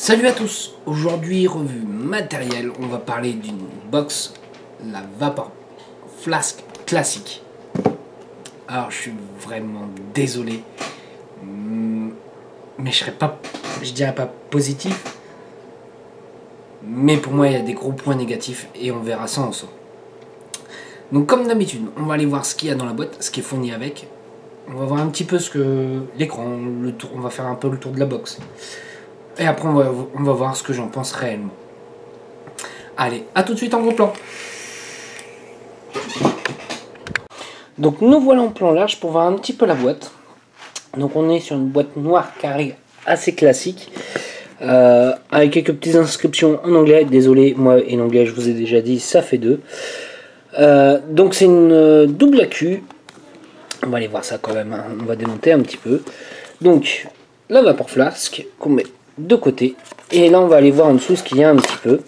Salut à tous, aujourd'hui revue matérielle, on va parler d'une box, la Vapor Flask classique. Alors je suis vraiment désolé, mais je dirais pas positif, mais pour moi il y a des gros points négatifs et on verra ça ensemble. Donc comme d'habitude, on va aller voir ce qu'il y a dans la boîte, ce qui est fourni avec. On va voir un petit peu ce que l'écran, on va faire un peu le tour de la box. Et après on va voir ce que j'en pense réellement. Allez, à tout de suite en gros plan. Donc nous voilà en plan large pour voir un petit peu la boîte. Donc on est sur une boîte noire carrée assez classique. Avec quelques petites inscriptions en anglais. Désolé, moi et l'anglais je vous ai déjà dit, ça fait deux. Donc c'est une double AQ. On va aller voir ça quand même, hein. On va démonter un petit peu. Donc la Vapor Flask qu'on met de côté. Et là on va aller voir en dessous ce qu'il y a un petit peu.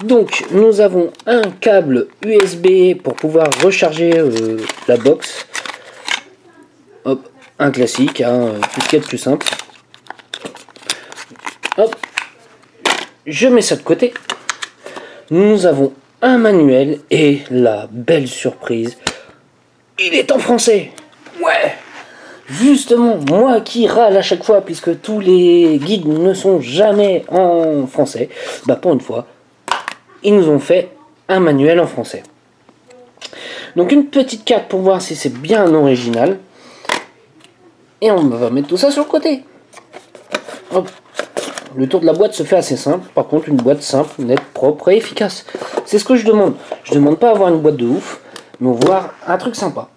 Donc nous avons un câble USB pour pouvoir recharger la box. Hop, un classique, hein, tout ce qu'il y a de plus simple. Hop, je mets ça de côté. Nous avons un manuel et la belle surprise, il est en français. Ouais, justement, moi qui râle à chaque fois puisque tous les guides ne sont jamais en français, bah pour une fois, ils nous ont fait un manuel en français. Donc une petite carte pour voir si c'est bien un original. Et on va mettre tout ça sur le côté. Hop. Le tour de la boîte se fait assez simple. Par contre, une boîte simple, nette, propre et efficace. C'est ce que je demande. Je demande pas avoir une boîte de ouf, mais voir un truc sympa.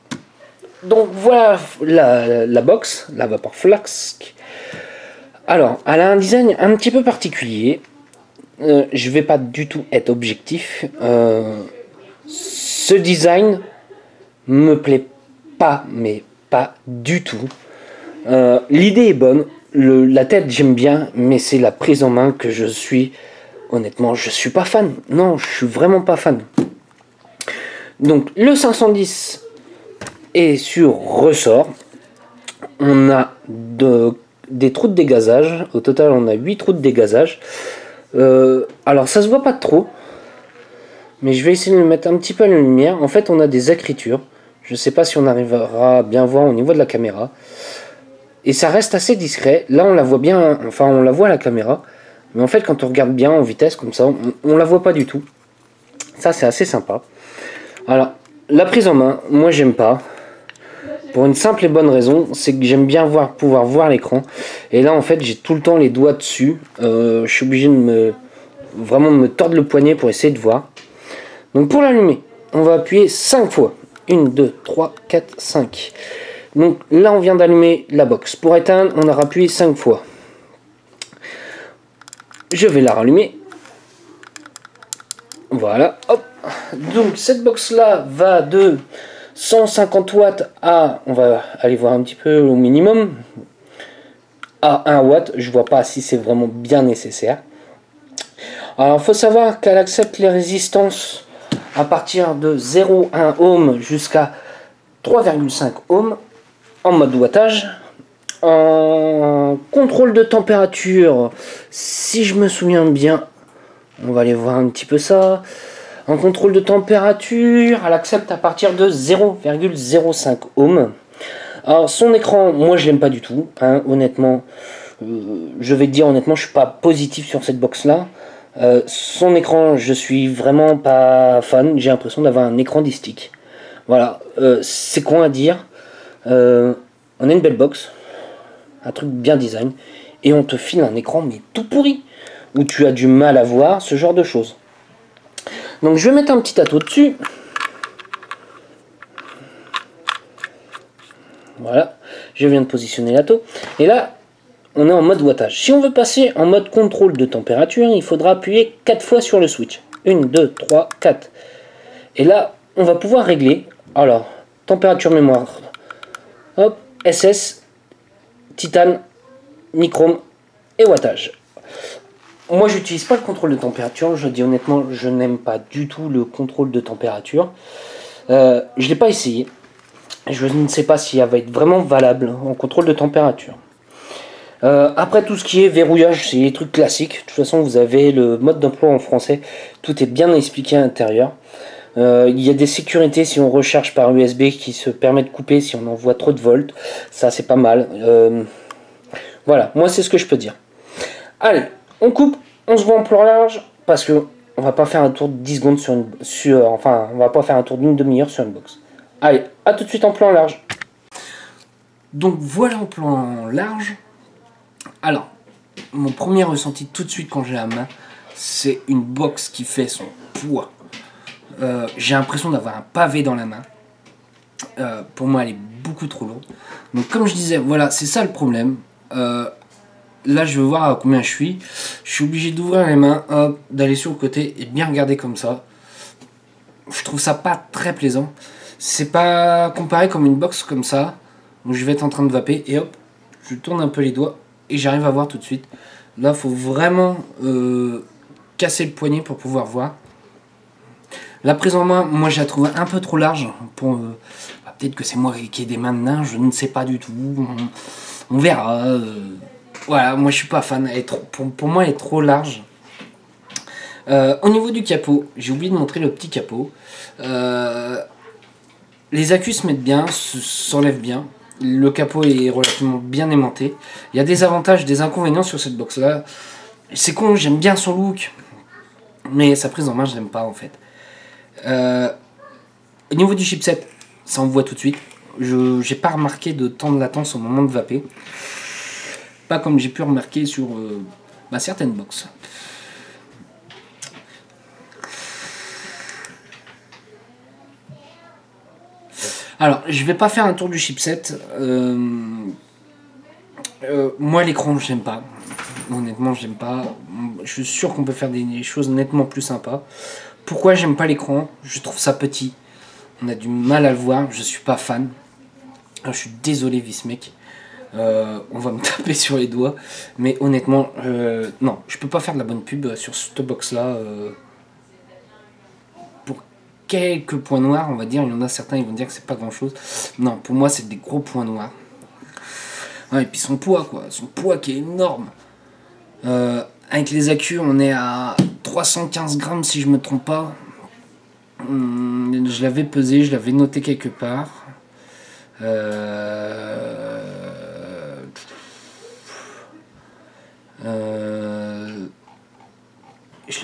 Donc voilà la box, la Vapor Flask. Alors, elle a un design un petit peu particulier. Je vais pas du tout être objectif. Ce design me plaît pas, mais pas du tout. L'idée est bonne. La tête j'aime bien, mais c'est la prise en main que je suis, honnêtement, je suis pas fan. Non, je suis vraiment pas fan. Donc le 510 est sur ressort. On a des trous de dégazage. Au total, on a 8 trous de dégazage. Alors ça se voit pas trop, mais je vais essayer de le mettre un petit peu à la lumière. En fait, on a des écritures. Je sais pas si on arrivera à bien voir au niveau de la caméra. Et ça reste assez discret. Là, on la voit bien, enfin, on la voit à la caméra. Mais en fait, quand on regarde bien en vitesse, comme ça, on la voit pas du tout. Ça, c'est assez sympa. Alors, la prise en main, moi, j'aime pas. Pour une simple et bonne raison, c'est que j'aime bien pouvoir voir l'écran. Et là, en fait, j'ai tout le temps les doigts dessus. Je suis obligé de vraiment de me tordre le poignet pour essayer de voir. Donc, pour l'allumer, on va appuyer 5 fois. 1, 2, 3, 4, 5. Donc là on vient d'allumer la box. Pour éteindre, on a appuyé 5 fois. Je vais la rallumer. Voilà, hop. Donc cette box là va de 150 watts à, on va aller voir un petit peu au minimum, à 1 watt. Je vois pas si c'est vraiment bien nécessaire. Alors il faut savoir qu'elle accepte les résistances à partir de 0,1 ohm jusqu'à 3,5 ohms. En mode wattage, en contrôle de température, si je me souviens bien, on va aller voir un petit peu ça. En contrôle de température, elle accepte à partir de 0,05 ohm. Alors son écran, moi je l'aime pas du tout, hein, honnêtement. Je vais te dire honnêtement, je suis pas positif sur cette box là. Son écran, je suis vraiment pas fan. J'ai l'impression d'avoir un écran distique. Voilà, c'est con à dire. On a une belle box, un truc bien design, et on te file un écran mais tout pourri, où tu as du mal à voir, ce genre de choses. Donc je vais mettre un petit ato dessus. Voilà, je viens de positionner l'ato. Et là, on est en mode wattage. Si on veut passer en mode contrôle de température, il faudra appuyer 4 fois sur le switch. 1, 2, 3, 4. Et là, on va pouvoir régler, alors, température mémoire. Hop, SS, titane, nichrome et wattage. Moi, j'utilise pas le contrôle de température. Je dis honnêtement, je n'aime pas du tout le contrôle de température. Je l'ai pas essayé. Je ne sais pas si elle va être vraiment valable en contrôle de température. Après tout ce qui est verrouillage, c'est des trucs classiques. De toute façon, vous avez le mode d'emploi en français. Tout est bien expliqué à l'intérieur. Il y a des sécurités si on recharge par USB qui se permet de couper si on envoie trop de volts. Ça, c'est pas mal. Voilà, moi, c'est ce que je peux dire. Allez, on coupe, on se voit en plan large parce que on va pas faire un tour de 10 secondes enfin, on va pas faire un tour d'une demi-heure sur une box. Allez, à tout de suite en plan large. Donc voilà en plan large. Alors, mon premier ressenti tout de suite quand j'ai la main, c'est une box qui fait son poids. J'ai l'impression d'avoir un pavé dans la main. Pour moi, elle est beaucoup trop lourde. Donc, comme je disais, voilà, c'est ça le problème. Là, je veux voir à combien je suis. Je suis obligé d'ouvrir les mains, d'aller sur le côté et bien regarder comme ça. Je trouve ça pas très plaisant. C'est pas comparé comme une box comme ça, où je vais être en train de vaper et hop, je tourne un peu les doigts et j'arrive à voir tout de suite. Là, il faut vraiment casser le poignet pour pouvoir voir. La prise en main, moi je la trouve un peu trop large. Peut-être que c'est moi qui ai des mains de nain, je ne sais pas du tout. On verra. Voilà, moi je suis pas fan. Pour moi, elle est trop large. Au niveau du capot, j'ai oublié de montrer le petit capot. Les accus se mettent bien, s'enlèvent bien. Le capot est relativement bien aimanté. Il y a des avantages, des inconvénients sur cette box là. C'est con, j'aime bien son look, mais sa prise en main, je l'aime pas en fait. Au niveau du chipset, ça on voit tout de suite. Je n'ai pas remarqué de temps de latence au moment de vaper. Pas comme j'ai pu remarquer sur certaines box. Alors, je vais pas faire un tour du chipset. Moi, l'écran, j'aime pas. Honnêtement, j'aime pas. Je suis sûr qu'on peut faire des choses nettement plus sympas. Pourquoi j'aime pas l'écran? Je trouve ça petit. On a du mal à le voir. Je suis pas fan. Alors, je suis désolé, Vismec. On va me taper sur les doigts. Mais honnêtement, non, je peux pas faire de la bonne pub sur cette box-là. Pour quelques points noirs, on va dire. Il y en a certains, ils vont dire que c'est pas grand-chose. Non, pour moi, c'est des gros points noirs. Ouais, et puis son poids, quoi. Son poids qui est énorme. Avec les accus, on est à 315 grammes si je me trompe pas. Je l'avais pesé, je l'avais noté quelque part. Je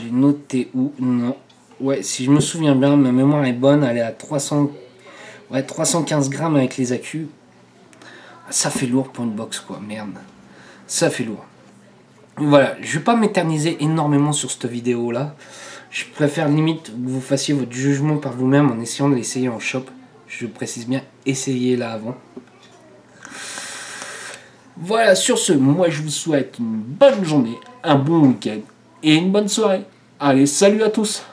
l'ai noté où? Non. Ouais, si je me souviens bien, ma mémoire est bonne, elle est à 315 grammes avec les accus. Ça fait lourd pour une box, quoi, merde. Ça fait lourd. Voilà, je vais pas m'éterniser énormément sur cette vidéo là. Je préfère limite que vous fassiez votre jugement par vous-même en essayant de l'essayer en shop. Je précise bien, essayez là avant. Voilà, sur ce, moi je vous souhaite une bonne journée, un bon week-end et une bonne soirée. Allez, salut à tous!